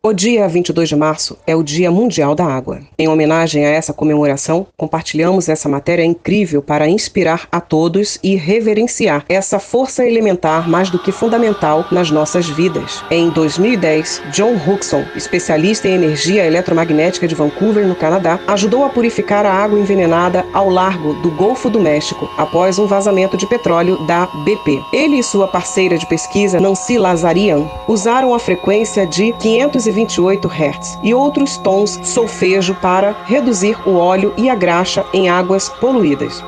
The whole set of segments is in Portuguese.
O dia 22 de março é o Dia Mundial da Água. Em homenagem a essa comemoração, compartilhamos essa matéria incrível para inspirar a todos e reverenciar essa força elementar mais do que fundamental nas nossas vidas. Em 2010, John Huxon, especialista em energia eletromagnética de Vancouver, no Canadá, ajudou a purificar a água envenenada ao largo do Golfo do México após um vazamento de petróleo da BP. Ele e sua parceira de pesquisa, Nancy Lazarian, usaram a frequência de 528 Hz e outros tons solfejo para reduzir o óleo e a graxa em águas poluídas.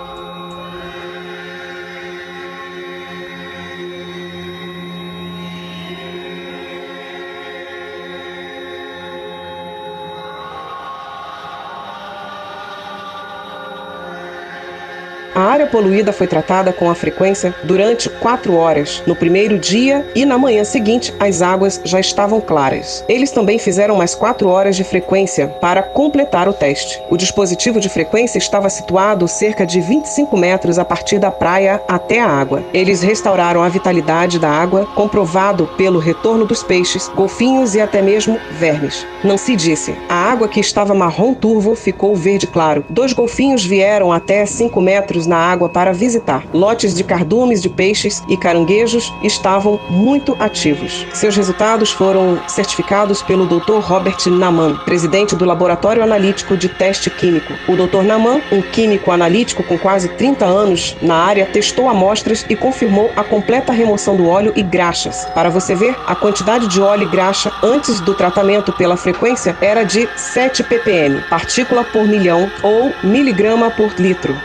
A área poluída foi tratada com a frequência durante 4 horas. No primeiro dia e na manhã seguinte, as águas já estavam claras. Eles também fizeram mais 4 horas de frequência para completar o teste. O dispositivo de frequência estava situado cerca de 25 metros a partir da praia até a água. Eles restauraram a vitalidade da água, comprovado pelo retorno dos peixes, golfinhos e até mesmo vermes. Nancy disse: a água que estava marrom turvo ficou verde claro. 2 golfinhos vieram até 5 metros na água para visitar. Lotes de cardumes de peixes e caranguejos estavam muito ativos. Seus resultados foram certificados pelo Dr. Robert Naman, presidente do Laboratório Analítico de Teste Químico. O Dr. Naman, um químico analítico com quase 30 anos na área, testou amostras e confirmou a completa remoção do óleo e graxas. Para você ver, a quantidade de óleo e graxa antes do tratamento pela frequência era de 7 ppm, partícula por milhão ou miligrama por litro.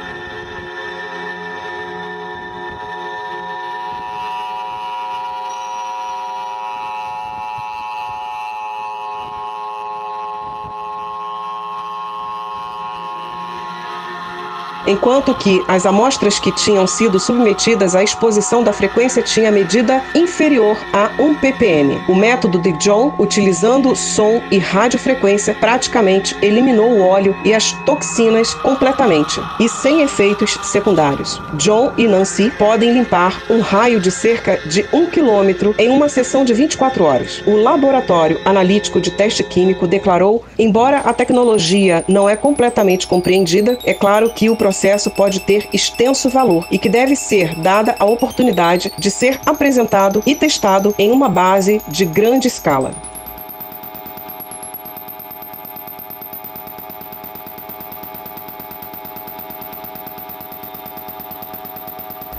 Enquanto que as amostras que tinham sido submetidas à exposição da frequência tinha medida inferior a 1 ppm. O método de John, utilizando som e radiofrequência, praticamente eliminou o óleo e as toxinas completamente e sem efeitos secundários. John e Nancy podem limpar um raio de cerca de 1 quilômetro em uma sessão de 24 horas. O Laboratório Analítico de Teste Químico declarou: embora a tecnologia não é completamente compreendida, é claro que o processo pode ter extenso valor e que deve ser dada a oportunidade de ser apresentado e testado em uma base de grande escala.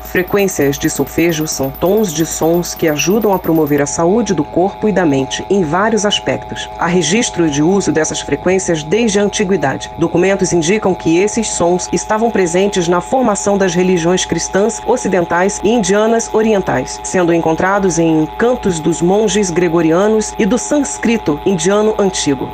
Frequências de solfejo são tons de sons que ajudam a promover a saúde do corpo e da mente em vários aspectos. Há registro de uso dessas frequências desde a antiguidade. Documentos indicam que esses sons estavam presentes na formação das religiões cristãs ocidentais e indianas orientais, sendo encontrados em cantos dos monges gregorianos e do sânscrito indiano antigo.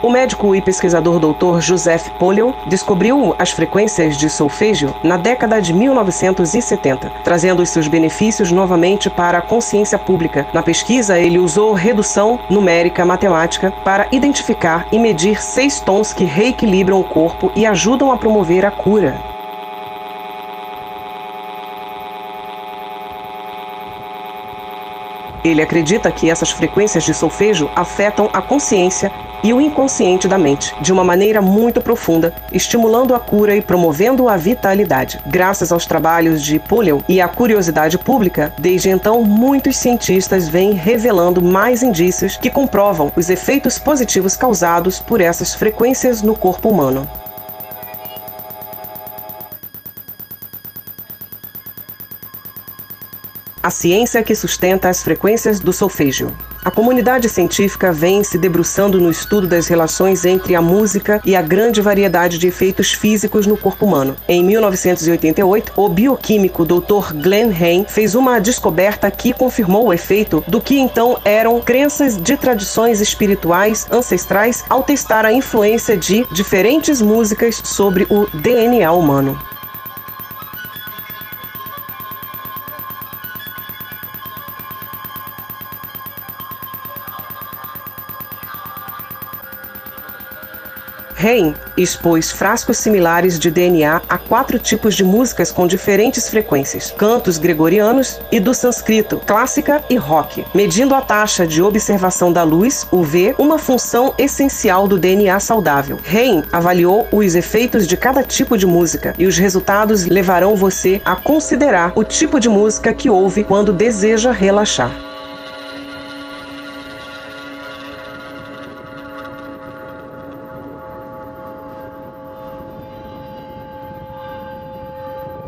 O médico e pesquisador Dr. Joseph Pollion descobriu as frequências de solfejo na década de 1970, trazendo os seus benefícios novamente para a consciência pública. Na pesquisa, ele usou redução numérica matemática para identificar e medir 6 tons que reequilibram o corpo e ajudam a promover a cura. Ele acredita que essas frequências de solfejo afetam a consciência e o inconsciente da mente, de uma maneira muito profunda, estimulando a cura e promovendo a vitalidade. Graças aos trabalhos de Pollion e à curiosidade pública, desde então muitos cientistas vêm revelando mais indícios que comprovam os efeitos positivos causados por essas frequências no corpo humano. A ciência que sustenta as frequências do solfejo. A comunidade científica vem se debruçando no estudo das relações entre a música e a grande variedade de efeitos físicos no corpo humano. Em 1988, o bioquímico Dr. Glenn Hayne fez uma descoberta que confirmou o efeito do que então eram crenças de tradições espirituais ancestrais ao testar a influência de diferentes músicas sobre o DNA humano. Hein expôs frascos similares de DNA a 4 tipos de músicas com diferentes frequências, cantos gregorianos e do sânscrito, clássica e rock, medindo a taxa de observação da luz, UV, uma função essencial do DNA saudável. Hein avaliou os efeitos de cada tipo de música e os resultados levarão você a considerar o tipo de música que ouve quando deseja relaxar.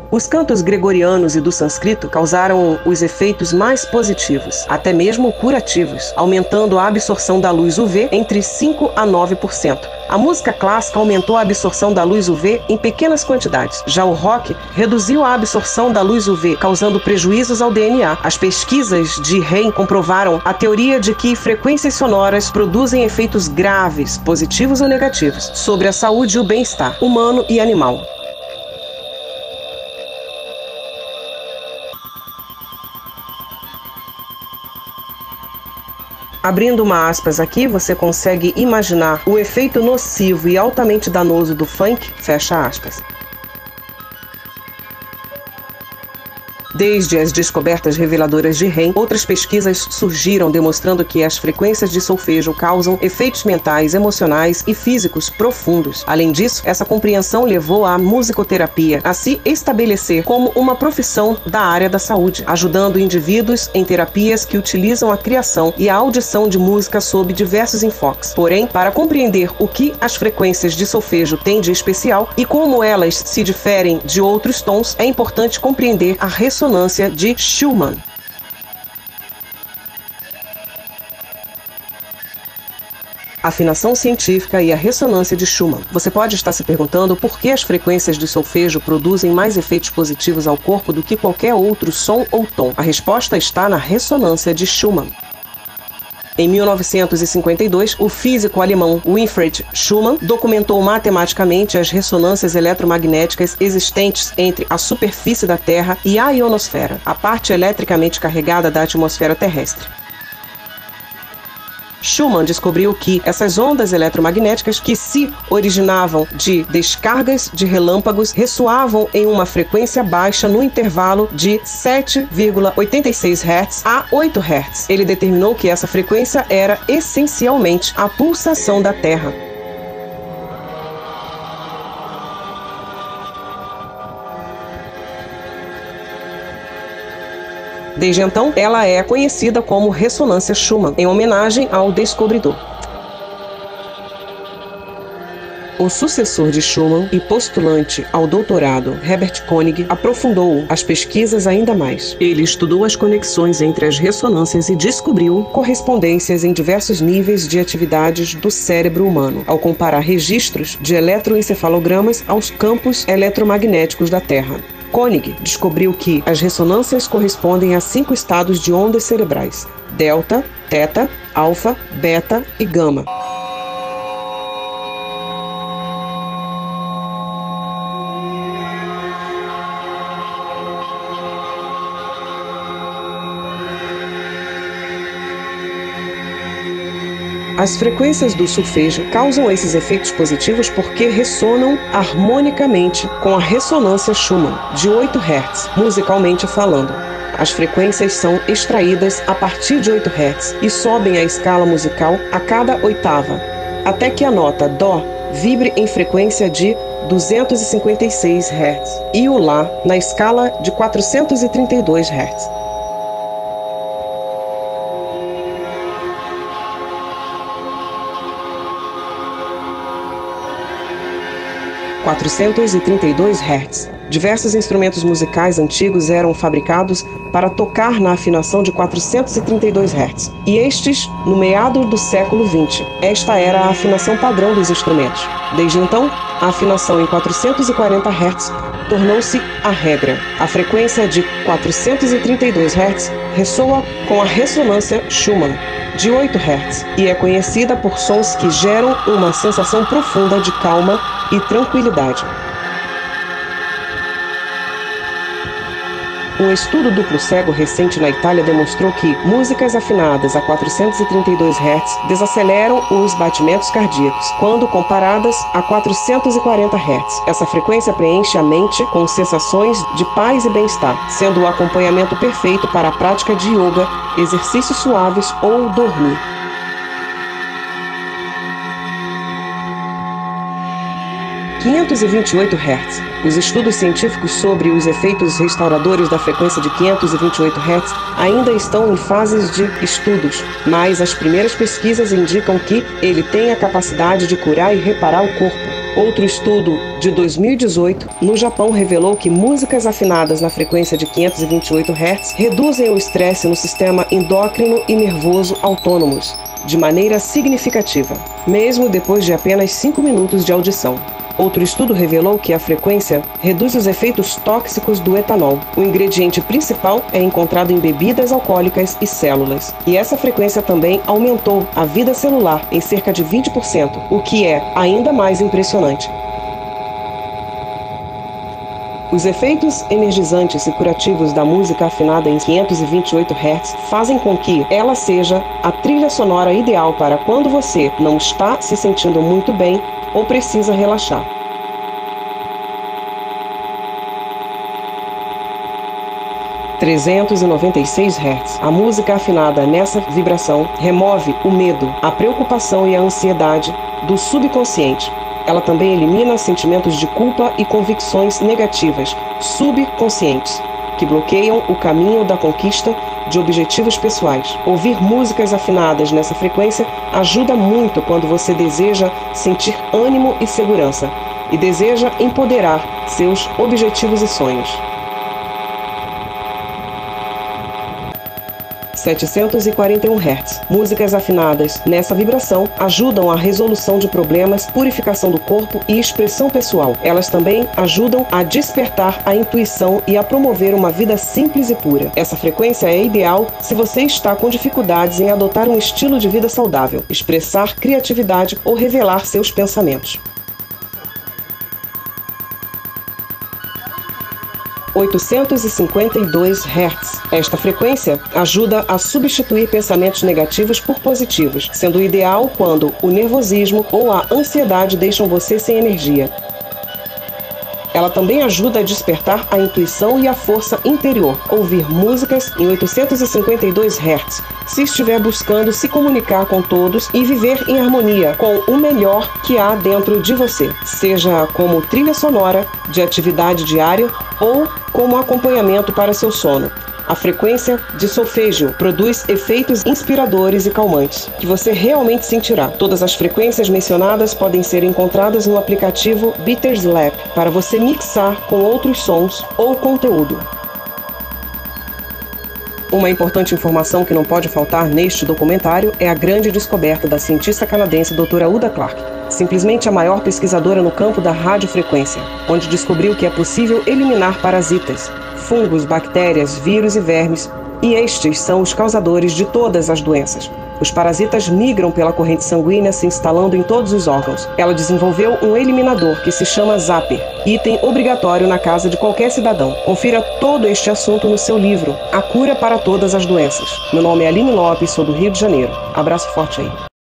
Os cantos gregorianos e do sânscrito causaram os efeitos mais positivos, até mesmo curativos, aumentando a absorção da luz UV entre 5 a 9%. A música clássica aumentou a absorção da luz UV em pequenas quantidades. Já o rock reduziu a absorção da luz UV, causando prejuízos ao DNA. As pesquisas de Hein comprovaram a teoria de que frequências sonoras produzem efeitos graves, positivos ou negativos, sobre a saúde e o bem-estar humano e animal. Abrindo uma aspas aqui, você consegue imaginar o efeito nocivo e altamente danoso do funk, fecha aspas. Desde as descobertas reveladoras de Hein, outras pesquisas surgiram demonstrando que as frequências de solfejo causam efeitos mentais, emocionais e físicos profundos. Além disso, essa compreensão levou à musicoterapia a se estabelecer como uma profissão da área da saúde, ajudando indivíduos em terapias que utilizam a criação e a audição de música sob diversos enfoques. Porém, para compreender o que as frequências de solfejo têm de especial e como elas se diferem de outros tons, é importante compreender a ressonância de Schumann. Afinação científica e a ressonância de Schumann. Você pode estar se perguntando por que as frequências de solfejo produzem mais efeitos positivos ao corpo do que qualquer outro som ou tom. A resposta está na ressonância de Schumann. Em 1952, o físico alemão Winfried Schumann documentou matematicamente as ressonâncias eletromagnéticas existentes entre a superfície da Terra e a ionosfera, a parte eletricamente carregada da atmosfera terrestre. Schumann descobriu que essas ondas eletromagnéticas, que se originavam de descargas de relâmpagos, ressoavam em uma frequência baixa no intervalo de 7,86 Hz a 8 Hz. Ele determinou que essa frequência era essencialmente a pulsação da Terra. Desde então, ela é conhecida como ressonância Schumann, em homenagem ao descobridor. O sucessor de Schumann e postulante ao doutorado, Herbert König, aprofundou as pesquisas ainda mais. Ele estudou as conexões entre as ressonâncias e descobriu correspondências em diversos níveis de atividades do cérebro humano, ao comparar registros de eletroencefalogramas aos campos eletromagnéticos da Terra. König descobriu que as ressonâncias correspondem a 5 estados de ondas cerebrais: delta, teta, alfa, beta e gama. As frequências do solfejo causam esses efeitos positivos porque ressonam harmonicamente com a ressonância Schumann, de 8 Hz, musicalmente falando. As frequências são extraídas a partir de 8 Hz e sobem a escala musical a cada oitava, até que a nota Dó vibre em frequência de 256 Hz e o Lá na escala de 432 Hz. Hz. Diversos instrumentos musicais antigos eram fabricados para tocar na afinação de 432 Hz, e estes no meado do século XX. Esta era a afinação padrão dos instrumentos. Desde então, a afinação em 440 Hz tornou-se a regra. A frequência de 432 Hz ressoa com a ressonância Schumann, de 8 Hz, e é conhecida por sons que geram uma sensação profunda de calma e tranquilidade. Um estudo duplo cego recente na Itália demonstrou que músicas afinadas a 432 Hz desaceleram os batimentos cardíacos, quando comparadas a 440 Hz. Essa frequência preenche a mente com sensações de paz e bem-estar, sendo o acompanhamento perfeito para a prática de yoga, exercícios suaves ou dormir. 528 Hz. Os estudos científicos sobre os efeitos restauradores da frequência de 528 Hz ainda estão em fases de estudos, mas as primeiras pesquisas indicam que ele tem a capacidade de curar e reparar o corpo. Outro estudo de 2018 no Japão revelou que músicas afinadas na frequência de 528 Hz reduzem o estresse no sistema endócrino e nervoso autônomos de maneira significativa, mesmo depois de apenas 5 minutos de audição. Outro estudo revelou que a frequência reduz os efeitos tóxicos do etanol. O ingrediente principal é encontrado em bebidas alcoólicas e células. E essa frequência também aumentou a vida celular em cerca de 20%, o que é ainda mais impressionante. Os efeitos energizantes e curativos da música afinada em 528 Hz fazem com que ela seja a trilha sonora ideal para quando você não está se sentindo muito bem ou precisa relaxar. – 396 Hz. A música afinada nessa vibração remove o medo, a preocupação e a ansiedade do subconsciente. Ela também elimina sentimentos de culpa e convicções negativas, subconscientes, que bloqueiam o caminho da conquista de objetivos pessoais. Ouvir músicas afinadas nessa frequência ajuda muito quando você deseja sentir ânimo e segurança e deseja empoderar seus objetivos e sonhos. 741 Hz. Músicas afinadas nessa vibração ajudam a resolução de problemas, purificação do corpo e expressão pessoal. Elas também ajudam a despertar a intuição e a promover uma vida simples e pura. Essa frequência é ideal se você está com dificuldades em adotar um estilo de vida saudável, expressar criatividade ou revelar seus pensamentos. 852 Hz. Esta frequência ajuda a substituir pensamentos negativos por positivos, sendo ideal quando o nervosismo ou a ansiedade deixam você sem energia. Ela também ajuda a despertar a intuição e a força interior. Ouvir músicas em 852 Hz, se estiver buscando se comunicar com todos e viver em harmonia com o melhor que há dentro de você, seja como trilha sonora de atividade diária ou como acompanhamento para seu sono. A frequência de solfégio produz efeitos inspiradores e calmantes, que você realmente sentirá. Todas as frequências mencionadas podem ser encontradas no aplicativo Beaterslap para você mixar com outros sons ou conteúdo. Uma importante informação que não pode faltar neste documentário é a grande descoberta da cientista canadense Dra. Uda Clark, simplesmente a maior pesquisadora no campo da radiofrequência, onde descobriu que é possível eliminar parasitas, fungos, bactérias, vírus e vermes, e estes são os causadores de todas as doenças. Os parasitas migram pela corrente sanguínea, se instalando em todos os órgãos. Ela desenvolveu um eliminador que se chama Zapper, item obrigatório na casa de qualquer cidadão. Confira todo este assunto no seu livro, A Cura para Todas as Doenças. Meu nome é Aline Lopes, sou do Rio de Janeiro. Abraço forte aí.